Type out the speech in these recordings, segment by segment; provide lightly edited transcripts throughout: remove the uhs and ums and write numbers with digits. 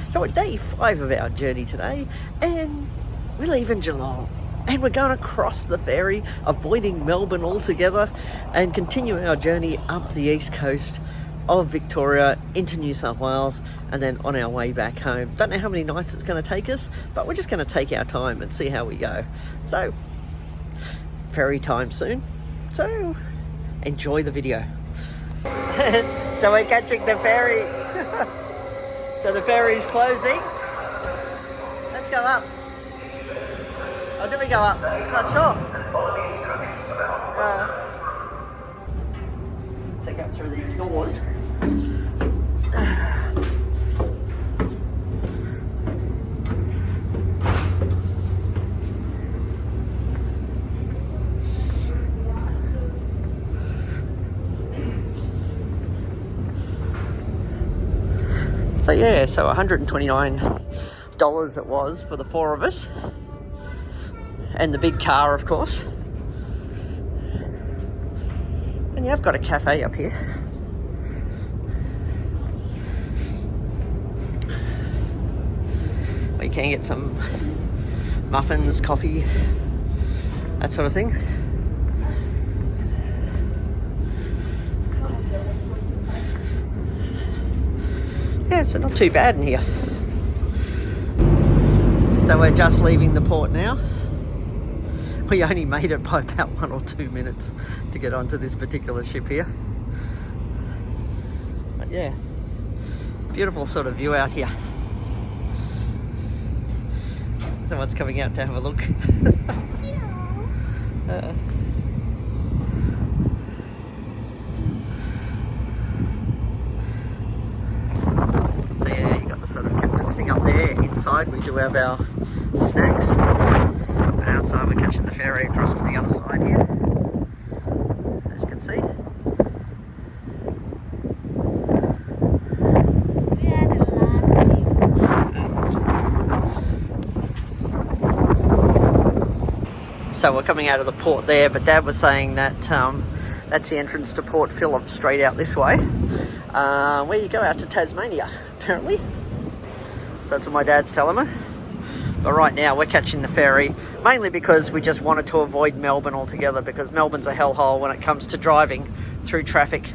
So we're day 5 of our journey today, and we're leaving Geelong. And we're going across the ferry, avoiding Melbourne altogether, and continue our journey up the east coast of Victoria into New South Wales, and then on our way back home. Don't know how many nights it's going to take us, but we're just going to take our time and see how we go. So, ferry time soon. So, enjoy the video. So we're catching the ferry. So the ferry's closing. Let's go up. Oh, did we go up? Not sure. So go through these doors. So yeah, so $129 it was for the 4 of us. And the big car, of course. And yeah, I've got a cafe up here. Where you can get some muffins, coffee, that sort of thing. Yeah, so not too bad in here. So we're just leaving the port now. We only made it by about 1 or 2 minutes to get onto this particular ship here. But yeah, beautiful sort of view out here. Someone's coming out to have a look. So yeah, you got the sort of captain's thing up there. Inside we do have our snacks. And outside we're catching the ferry across to the other side here, as you can see. So we're coming out of the port there, but Dad was saying that that's the entrance to Port Phillip, straight out this way, where you go out to Tasmania, apparently. So that's what my dad's telling me. But right now we're catching the ferry, mainly because we just wanted to avoid Melbourne altogether, because Melbourne's a hellhole when it comes to driving through traffic.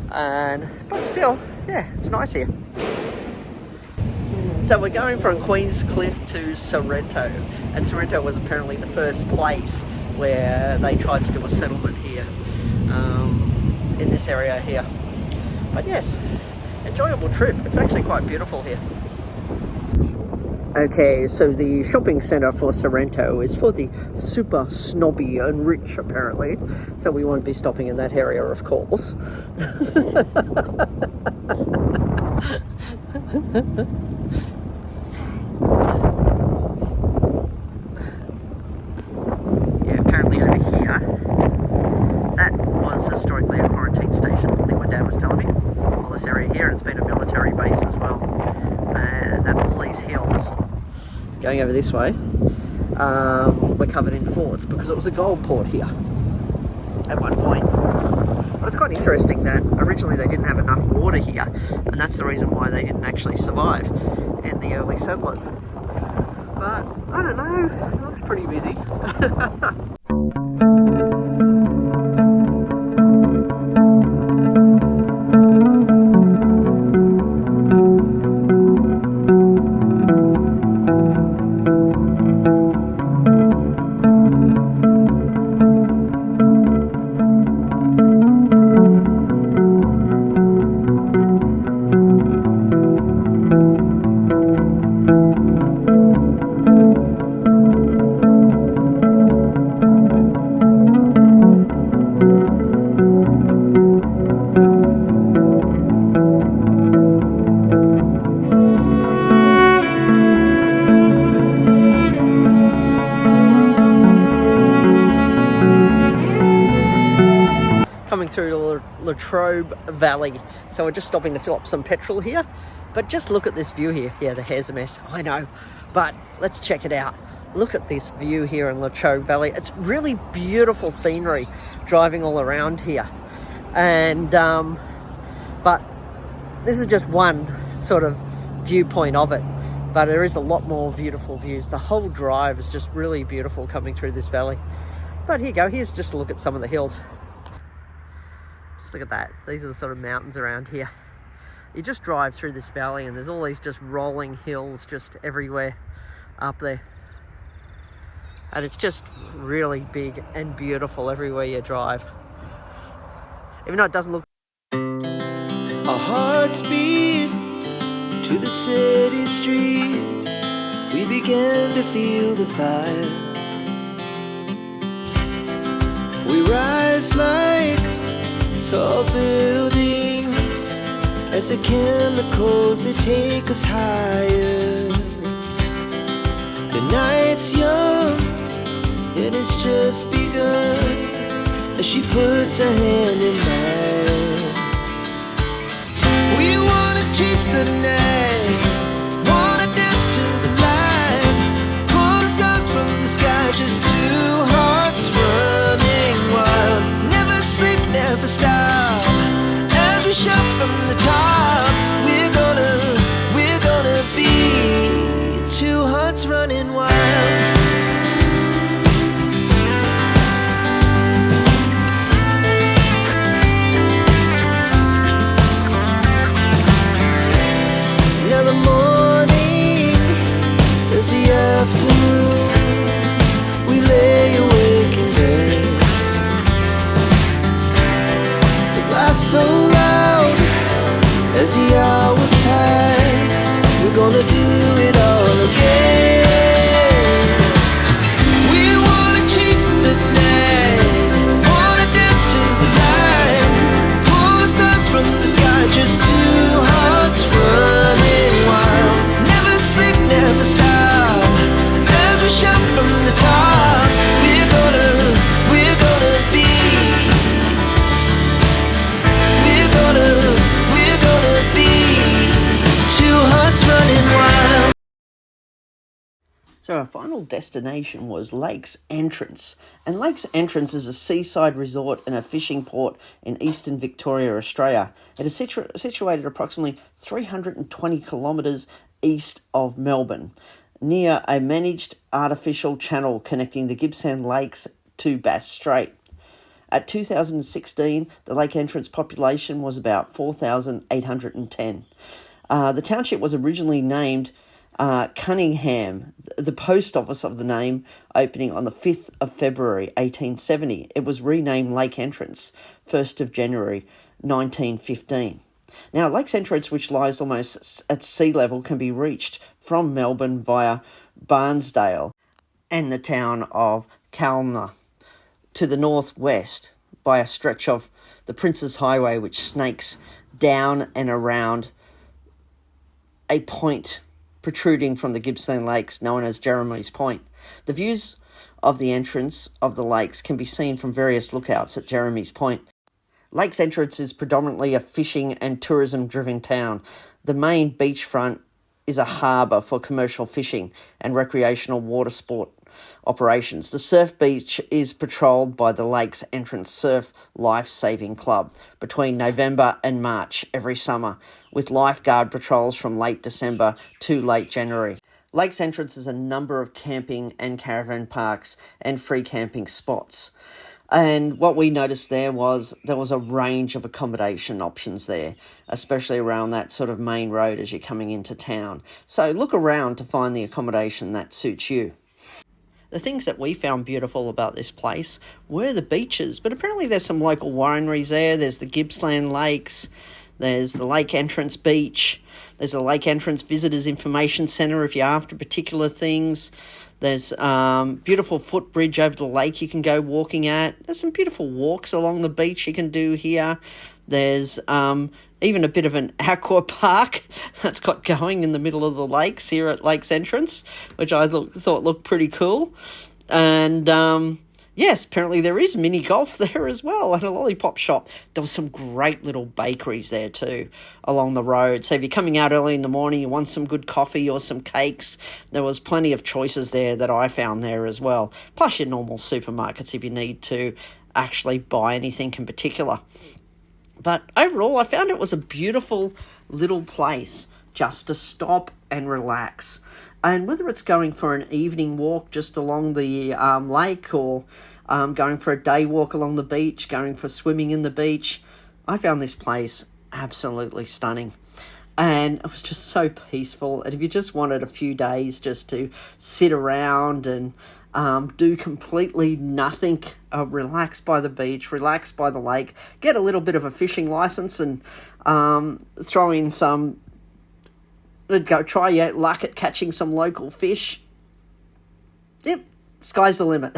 But still, yeah, it's nice here. So we're going from Queenscliff to Sorrento, and Sorrento was apparently the first place where they tried to do a settlement here, in this area here. But yes, enjoyable trip. It's actually quite beautiful here. Okay, so the shopping centre for Sorrento is for the super snobby and rich, apparently. So we won't be stopping in that area, of course. Yeah, apparently over here, that was historically a quarantine station, I think my dad was telling me. All this area here, it's been a military base as well. And all these hills going over this way were covered in forts because it was a gold port here at one point. But it's quite interesting that originally they didn't have enough water here, and that's the reason why they didn't actually survive in the early settlers. But I don't know, it looks pretty busy. Coming through the Latrobe Valley. So we're just stopping to fill up some petrol here. But just look at this view here. Yeah, the hair's a mess, I know. But let's check it out. Look at this view here in Latrobe Valley. It's really beautiful scenery driving all around here. And, but this is just one sort of viewpoint of it. But there is a lot more beautiful views. The whole drive is just really beautiful coming through this valley. But here you go, here's just a look at some of the hills. Just look at that. These are the sort of mountains around here. You just drive through this valley and there's all these just rolling hills just everywhere up there. And it's just really big and beautiful everywhere you drive. Even though it doesn't look... Our hearts beat to the city streets. We began to feel the fire. We rise like tall buildings as the chemicals, they take us higher. The night's young and it's just begun as she puts her hand in mine. We wanna chase the night, wanna dance to the light, pull the stars from the sky, just two hearts running wild. Never sleep, never stop, as we shout from the top. We're gonna be two hearts running wild. Afternoon, we lay awake in bed. It laughs so loud as the hours pass. We're gonna do it all again. We wanna chase the night, wanna dance to the light, pull the stars from the sky, just two hearts running wild. Never sleep, never stop, shout from the top. We're gonna be, we're gonna be two hearts running wild. So our final destination was Lakes Entrance. And Lakes Entrance is a seaside resort and a fishing port in eastern Victoria, Australia. It is situated approximately 320 kilometres east of Melbourne, near a managed artificial channel connecting the Gippsland Lakes to Bass Strait. At 2016, the Lake Entrance population was about 4,810. The township was originally named Cunningham, the post office of the name opening on the 5th of February 1870. It was renamed Lake Entrance, 1st of January 1915. Now, Lakes Entrance, which lies almost at sea level, can be reached from Melbourne via Barnsdale and the town of Kalmar to the northwest by a stretch of the Princes Highway, which snakes down and around a point protruding from the Gippsland Lakes known as Jeremy's Point. The views of the entrance of the lakes can be seen from various lookouts at Jeremy's Point. Lakes Entrance is predominantly a fishing and tourism-driven town. The main beachfront is a harbour for commercial fishing and recreational water sport operations. The surf beach is patrolled by the Lakes Entrance Surf Life-Saving Club between November and March every summer, with lifeguard patrols from late December to late January. Lakes Entrance has a number of camping and caravan parks and free camping spots. And what we noticed there was a range of accommodation options there, especially around that sort of main road as you're coming into town. So look around to find the accommodation that suits you. The things that we found beautiful about this place were the beaches, but apparently there's some local wineries there. There's the Gippsland Lakes, there's the Lake Entrance Beach, there's a Lake Entrance Visitors Information Centre if you're after particular things. There's beautiful footbridge over the lake you can go walking at. There's some beautiful walks along the beach you can do here. There's even a bit of an aqua park that's got going in the middle of the lakes here at Lakes Entrance, which I thought looked pretty cool. And yes, apparently there is mini golf there as well, and a lollipop shop. There was some great little bakeries there too along the road. So if you're coming out early in the morning, you want some good coffee or some cakes, there was plenty of choices there that I found there as well. Plus your normal supermarkets if you need to actually buy anything in particular. But overall, I found it was a beautiful little place. just to stop and relax. And whether it's going for an evening walk just along the lake, or going for a day walk along the beach, going for swimming in the beach, I found this place absolutely stunning. And it was just so peaceful. And if you just wanted a few days just to sit around and do completely nothing, relax by the beach, relax by the lake, get a little bit of a fishing license, and throw in some, go try your luck at catching some local fish. Yep, sky's the limit.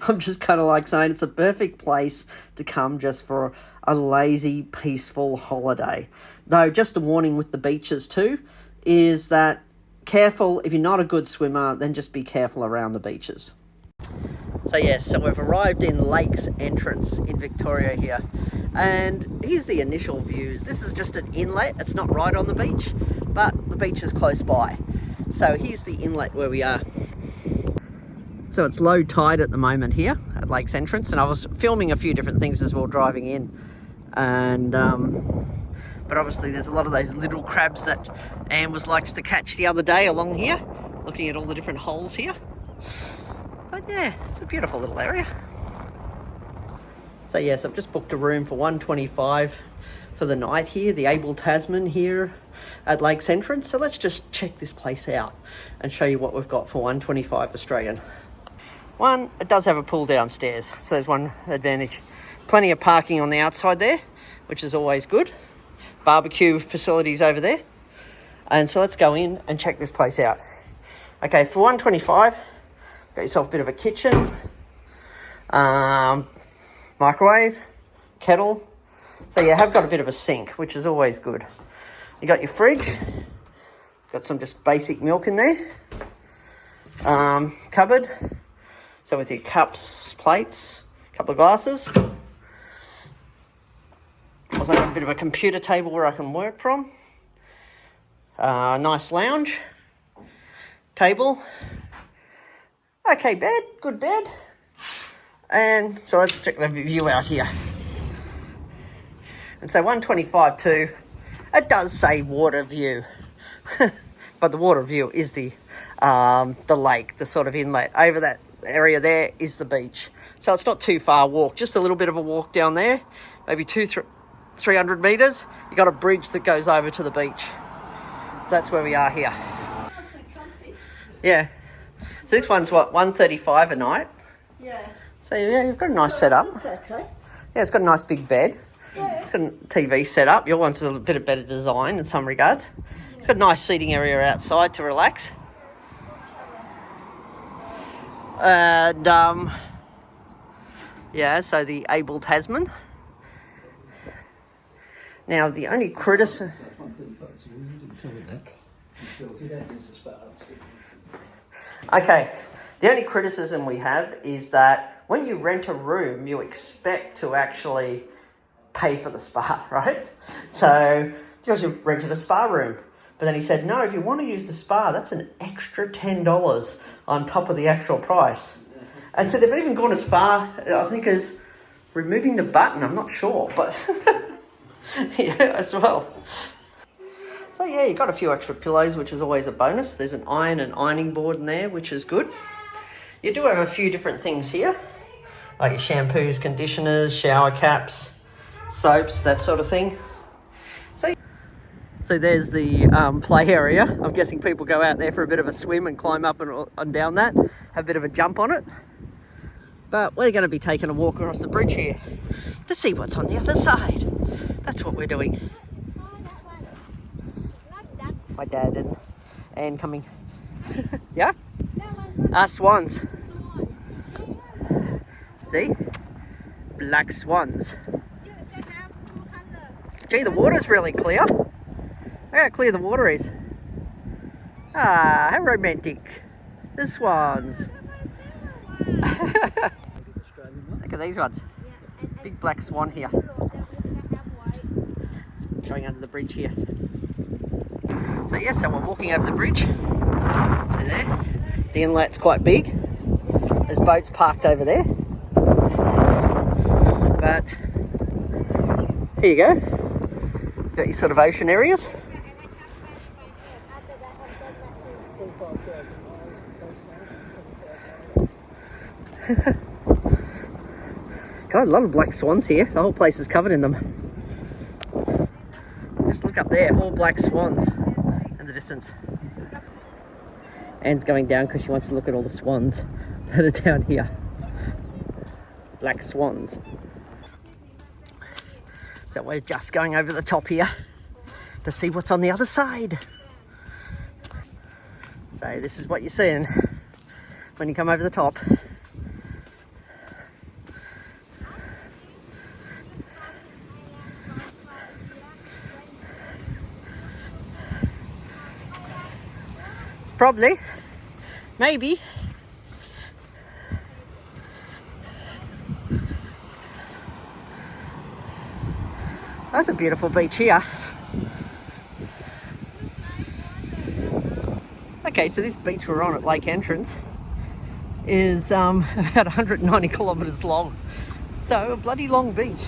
I'm just kind of like saying it's a perfect place to come just for a lazy, peaceful holiday. Though, just a warning with the beaches too, is that careful, if you're not a good swimmer, then just be careful around the beaches. So yes, so we've arrived in Lakes Entrance in Victoria here. And here's the initial views. This is just an inlet. It's not right on the beach, but the beach is close by. So here's the inlet where we are. So it's low tide at the moment here at Lakes Entrance, and I was filming a few different things as we were driving in. And but obviously there's a lot of those little crabs that Anne likes to catch the other day along here, looking at all the different holes here. But yeah, it's a beautiful little area. So yes, I've just booked a room for $125 for the night here, the Abel Tasman here at Lakes Entrance. So let's just check this place out and show you what we've got for $125 Australian. One, it does have a pool downstairs, so there's one advantage. Plenty of parking on the outside there, which is always good. Barbecue facilities over there. And so let's go in and check this place out. Okay, for $125, got yourself a bit of a kitchen, microwave, kettle. So you have got a bit of a sink, which is always good. You got your fridge, got some just basic milk in there. Cupboard, so with your cups, plates, a couple of glasses. Also got a bit of a computer table where I can work from. Nice lounge, table. Okay, bed, good bed. And so let's check the view out here. And so $125 too. It does say water view, but the water view is the lake, the sort of inlet. Over that area there is the beach. So it's not too far a walk, just a little bit of a walk down there, maybe 300 metres. You got a bridge that goes over to the beach. So that's where we are here. Yeah. So this one's what, $135 a night? Yeah. So yeah, you've got a nice setup. That's okay. Yeah, it's got a nice big bed. Yeah. It's got a TV set up. Your one's a bit of better design in some regards. It's got a nice seating area outside to relax. And yeah, so the Abel Tasman. Now the only criticism. Okay, the only criticism we have is that when you rent a room, you expect to actually pay for the spa, right? So, because you rented a spa room. But then he said, no, if you want to use the spa, that's an extra $10 on top of the actual price. And so they've even gone as far, I think, as removing the button. I'm not sure, but yeah, as well. So yeah, you've got a few extra pillows, which is always a bonus. There's an iron and ironing board in there, which is good. You do have a few different things here, like your shampoos, conditioners, shower caps, soaps, that sort of thing. So there's the play area. I'm guessing people go out there for a bit of a swim and climb up and down that, have a bit of a jump on it. But we're going to be taking a walk across the bridge here to see what's on the other side. That's what we're doing. My dad and Anne coming. Yeah? Swans. See? Black swans. Gee, the water's really clear. Look how clear the water is. Ah, how romantic. The swans. Look at these ones. Big black swan here. Going under the bridge here. So yes, so we're walking over the bridge. See there? The inlet's quite big. There's boats parked over there. But here you go. Got your sort of ocean areas. God, a lot of black swans here. The whole place is covered in them. Just look up there, all black swans in the distance. Anne's going down because she wants to look at all the swans that are down here. Black swans. So we're just going over the top here to see what's on the other side. So this is what you're seeing when you come over the top. Probably, maybe. That's a beautiful beach here. Okay, so this beach we're on at Lake Entrance is about 190 kilometres long. So a bloody long beach.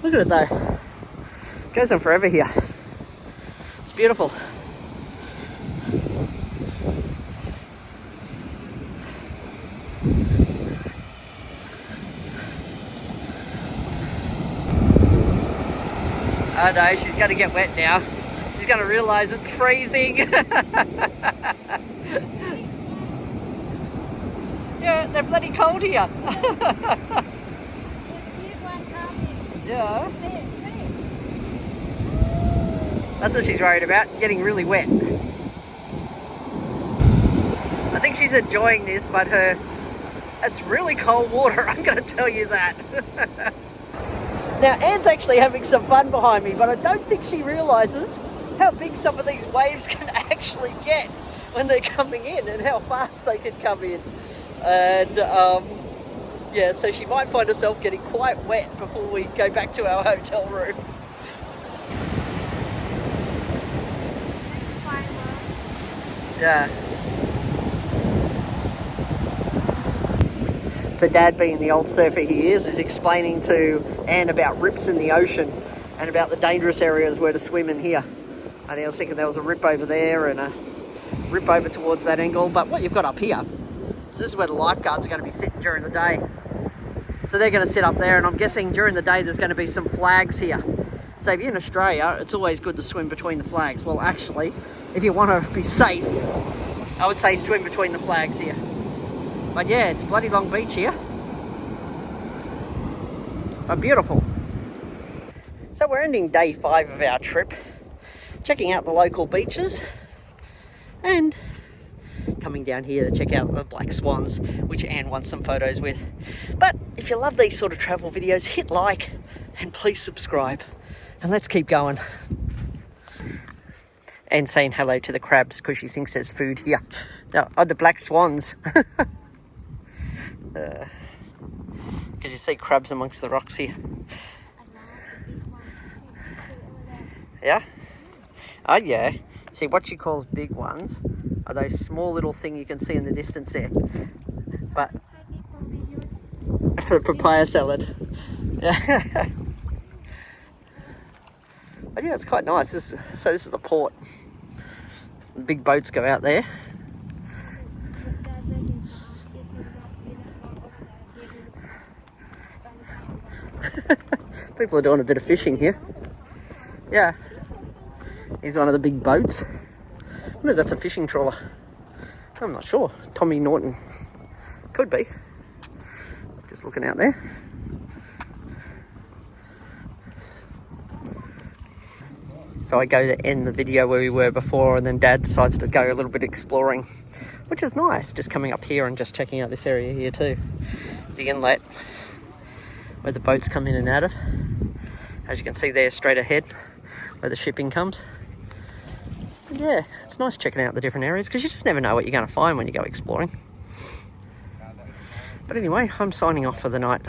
Look at it though. It goes on forever here. It's beautiful. Oh no, she's going to get wet now. She's going to realise it's freezing. Yeah, they're bloody cold here. Yeah. That's what she's worried about, getting really wet. I think she's enjoying this, but it's really cold water, I'm going to tell you that. Now, Anne's actually having some fun behind me, but I don't think she realises how big some of these waves can actually get when they're coming in and how fast they can come in. And, yeah, so she might find herself getting quite wet before we go back to our hotel room. Yeah. So Dad, being the old surfer he is explaining to Anne about rips in the ocean and about the dangerous areas where to swim in here. And I was thinking there was a rip over there and a rip over towards that angle. But what you've got up here, so this is where the lifeguards are going to be sitting during the day. So they're going to sit up there, and I'm guessing during the day there's going to be some flags here. So if you're in Australia, it's always good to swim between the flags. Well, actually, if you want to be safe, I would say swim between the flags here. But yeah, it's a bloody long beach here. But beautiful. So we're ending day 5 of our trip, checking out the local beaches and coming down here to check out the black swans, which Anne wants some photos with. But if you love these sort of travel videos, hit like and please subscribe. And let's keep going. And saying hello to the crabs because she thinks there's food here. Oh, the black swans. Because you see crabs amongst the rocks here. Yeah? Oh yeah. See, what she calls big ones are those small little thing you can see in the distance there. But for the papaya salad. Yeah. But yeah, it's quite nice. So this is the port. Big boats go out there. People are doing a bit of fishing here. Yeah. Here's one of the big boats. I wonder if that's a fishing trawler. I'm not sure. Tommy Norton. Could be. Just looking out there. So I go to end the video where we were before, and then Dad decides to go a little bit exploring, which is nice, just coming up here and just checking out this area here too. The inlet where the boats come in and out of. As you can see there, straight ahead where the shipping comes. And yeah, it's nice checking out the different areas because you just never know what you're going to find when you go exploring. But anyway, I'm signing off for the night.